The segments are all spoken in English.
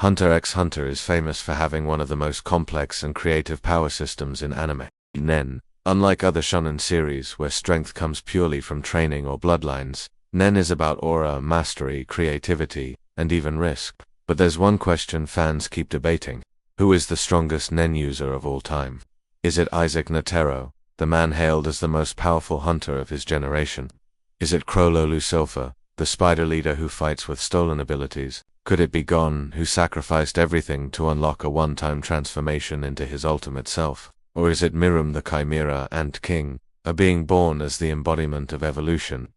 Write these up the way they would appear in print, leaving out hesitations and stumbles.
Hunter x Hunter is famous for having one of the most complex and creative power systems in anime. Nen. Unlike other shonen series where strength comes purely from training or bloodlines, Nen is about aura, mastery, creativity, and even risk. But there's one question fans keep debating. Who is the strongest Nen user of all time? Is it Isaac Netero, the man hailed as the most powerful hunter of his generation? Is it Lucifer, the spider leader who fights with stolen abilities? Could it be Gon, who sacrificed everything to unlock a one-time transformation into his ultimate self? Or is it Meruem the Chimera Ant King, a being born as the embodiment of evolution?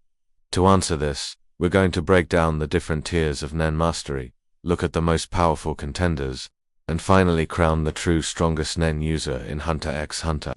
To answer this, we're going to break down the different tiers of Nen mastery, look at the most powerful contenders, and finally crown the true strongest Nen user in Hunter x Hunter.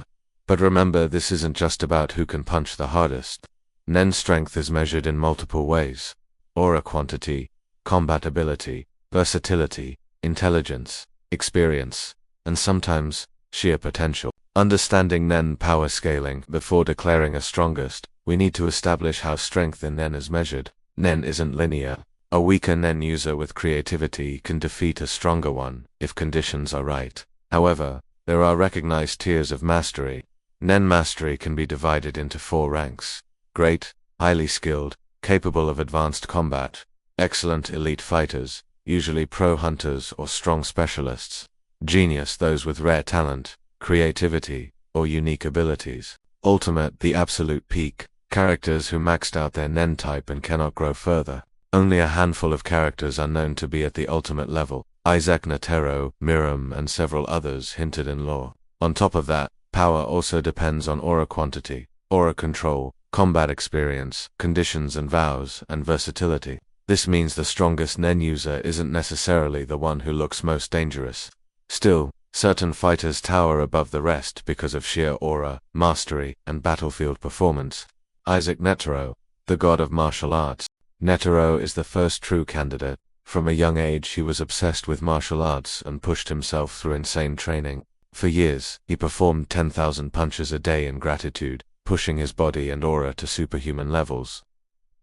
But remember, this isn't just about who can punch the hardest. Nen strength is measured in multiple ways: aura quantity, combat ability, versatility, intelligence, experience, and sometimes sheer potential. Understanding Nen power scaling before declaring a strongest, we need to establish how strength in Nen is measured. Nen isn't linear. A weaker Nen user with creativity can defeat a stronger one if conditions are right. However, there are recognized tiers of mastery. Nen mastery can be divided into 4 ranks: great, highly skilled, capable of advanced combat, excellent elite fighters, usually pro hunters or strong specialists, genius, those with rare talent, creativity, or unique abilities, ultimate, the absolute peak, characters who maxed out their Nen type and cannot grow further. Only a handful of characters are known to be at the ultimate level: Isaac Netero, Meruem, and several others hinted in lore. On top of that, power also depends on aura quantity, aura control, combat experience, conditions and vows, and versatility. This means the strongest Nen user isn't necessarily the one who looks most dangerous. Still, certain fighters tower above the rest because of sheer aura, mastery, and battlefield performance. Isaac Netero, the god of martial arts. Netero is the first true candidate. From a young age he was obsessed with martial arts and pushed himself through insane training. For years, he performed 10,000 punches a day in gratitude, pushing his body and aura to superhuman levels.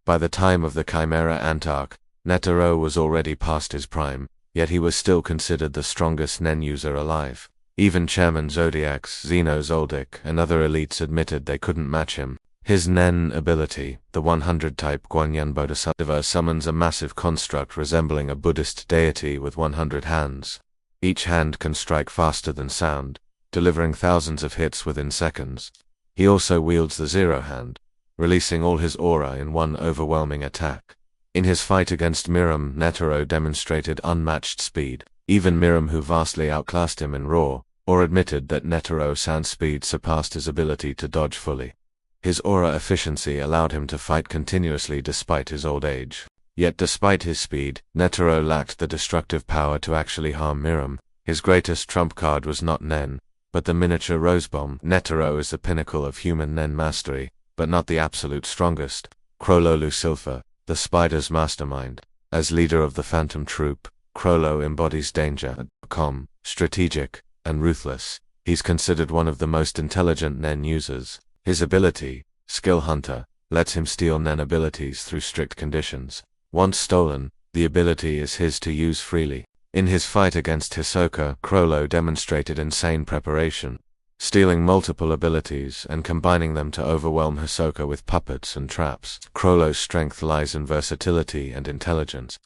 By the time of the Chimera Ant arc, Netero was already past his prime, yet he was still considered the strongest Nen user alive. Even Chairman Zodiac's, Xeno Zoldyck, and other elites admitted they couldn't match him. His Nen ability, the 100-type Guanyan Bodhisattva, summons a massive construct resembling a Buddhist deity with 100 hands. Each hand can strike faster than sound, delivering thousands of hits within seconds. He also wields the Zero Hand, releasing all his aura in one overwhelming attack. In his fight against Meruem, Netero demonstrated unmatched speed. Even Meruem, who vastly outclassed him in Raw, admitted that Netero's speed surpassed his ability to dodge fully. His aura efficiency allowed him to fight continuously despite his old age. Yet despite his speed, Netero lacked the destructive power to actually harm Meruem. His greatest trump card was not Nen, but the miniature rose bomb. Netero is the pinnacle of human Nen mastery, but not the absolute strongest. Lucifer, the spider's mastermind. As leader of the Phantom Troop, Crollo embodies danger, calm, strategic, and ruthless. He's considered one of the most intelligent Nen users. His ability, Skill Hunter, lets him steal Nen abilities through strict conditions. Once stolen, the ability is his to use freely. In his fight against Hisoka, Crollo demonstrated insane preparation, stealing multiple abilities and combining them to overwhelm Hisoka with puppets and traps. Crollo's strength lies in versatility and intelligence.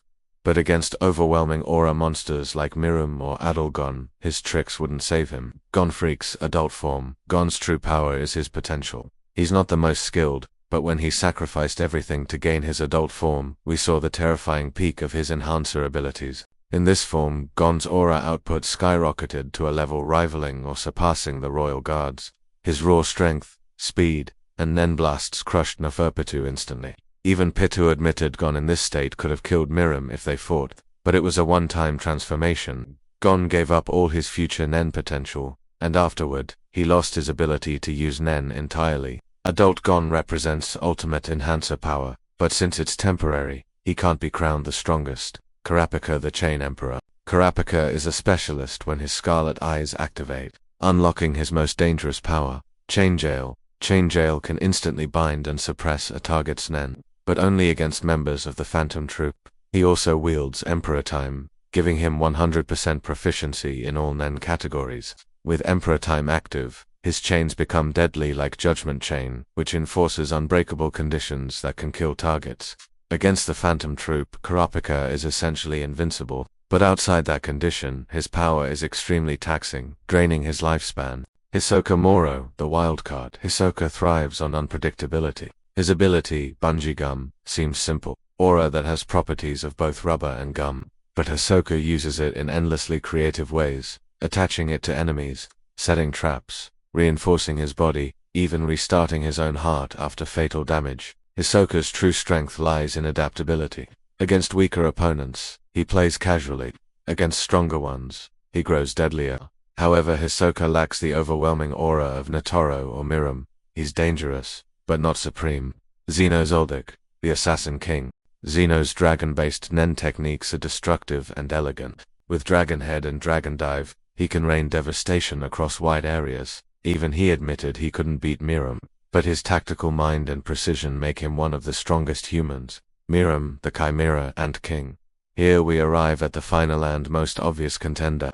But against overwhelming aura monsters like Meruem or Adolgon, his tricks wouldn't save him. Gon Freecss, adult form. Gon's true power is his potential. He's not the most skilled, but when he sacrificed everything to gain his adult form, we saw the terrifying peak of his enhancer abilities. In this form, Gon's aura output skyrocketed to a level rivaling or surpassing the Royal Guard's. His raw strength, speed, and Nen blasts crushed Neferpitou instantly. Even Pitou admitted Gon in this state could have killed Meruem if they fought, but it was a one-time transformation. Gon gave up all his future Nen potential, and afterward, he lost his ability to use Nen entirely. Adult Gon represents ultimate enhancer power, but since it's temporary, he can't be crowned the strongest. Kurapika, the Chain Emperor. Kurapika is a specialist when his scarlet eyes activate, unlocking his most dangerous power, Chain Jail. Chain Jail can instantly bind and suppress a target's Nen, but only against members of the Phantom Troop. He also wields Emperor Time, giving him 100% proficiency in all Nen categories. With Emperor Time active, his chains become deadly like Judgment Chain, which enforces unbreakable conditions that can kill targets. Against the Phantom Troop, Kurapika is essentially invincible, but outside that condition, his power is extremely taxing, draining his lifespan. Hisoka Moro, the wildcard. Hisoka thrives on unpredictability. His ability, Bungee Gum, seems simple, aura that has properties of both rubber and gum, but Hisoka uses it in endlessly creative ways, attaching it to enemies, setting traps, reinforcing his body, even restarting his own heart after fatal damage. Hisoka's true strength lies in adaptability. Against weaker opponents, he plays casually. Against stronger ones, he grows deadlier. However, Hisoka lacks the overwhelming aura of Netero or Meruem. He's dangerous, but not supreme. Xeno Zoldyck, the Assassin King. Xeno's dragon-based Nen techniques are destructive and elegant. With Dragon Head and Dragon Dive, he can rain devastation across wide areas. Even he admitted he couldn't beat Meruem, but his tactical mind and precision make him one of the strongest humans. Meruem, the Chimera Ant King. Here we arrive at the final and most obvious contender.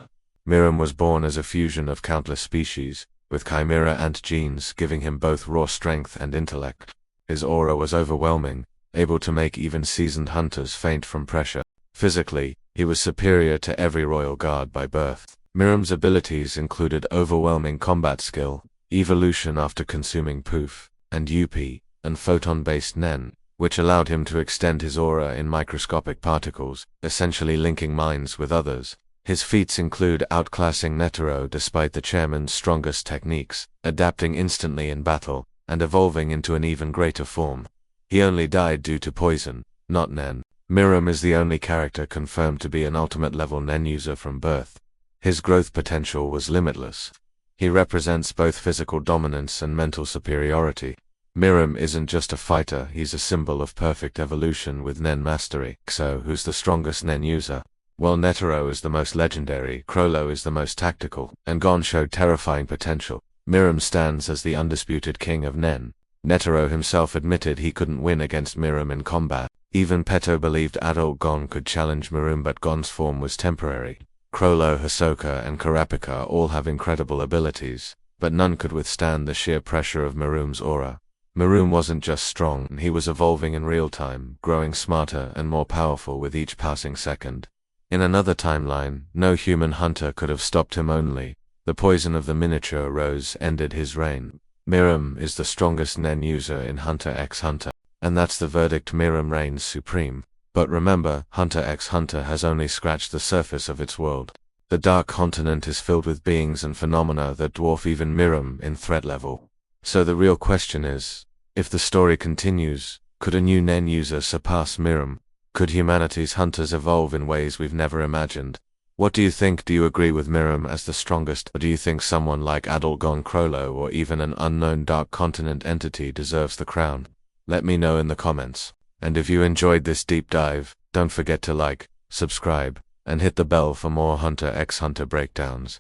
Meruem was born as a fusion of countless species, with Chimera Ant genes giving him both raw strength and intellect. His aura was overwhelming, able to make even seasoned hunters faint from pressure. Physically, he was superior to every royal guard by birth. Meruem's abilities included overwhelming combat skill, evolution after consuming poof, and UP, and photon-based Nen, which allowed him to extend his aura in microscopic particles, essentially linking minds with others. His feats include outclassing Netero despite the chairman's strongest techniques, adapting instantly in battle, and evolving into an even greater form. He only died due to poison, not Nen. Meruem is the only character confirmed to be an ultimate-level Nen user from birth. His growth potential was limitless. He represents both physical dominance and mental superiority. Meruem isn't just a fighter, he's a symbol of perfect evolution with Nen mastery. So, who's the strongest Nen user? Well, Netero is the most legendary, Crollo is the most tactical, and Gon showed terrifying potential. Meruem stands as the undisputed king of Nen. Netero himself admitted he couldn't win against Meruem in combat. Even Peto believed adult Gon could challenge Meruem, but Gon's form was temporary. Crollo, Hisoka, and Kurapika all have incredible abilities, but none could withstand the sheer pressure of Meruem's aura. Meruem wasn't just strong, he was evolving in real time, growing smarter and more powerful with each passing second. In another timeline, no human hunter could have stopped him. Only the poison of the miniature rose ended his reign. Meruem is the strongest Nen user in Hunter x Hunter, and that's the verdict. Meruem reigns supreme. But remember, Hunter x Hunter has only scratched the surface of its world. The Dark Continent is filled with beings and phenomena that dwarf even Meruem in threat level. So the real question is, if the story continues, could a new Nen user surpass Meruem? Could humanity's hunters evolve in ways we've never imagined? What do you think? Do you agree with Meruem as the strongest, or do you think someone like adult Gon Crollo or even an unknown Dark Continent entity deserves the crown? Let me know in the comments. And if you enjoyed this deep dive, don't forget to like, subscribe, and hit the bell for more Hunter x Hunter breakdowns.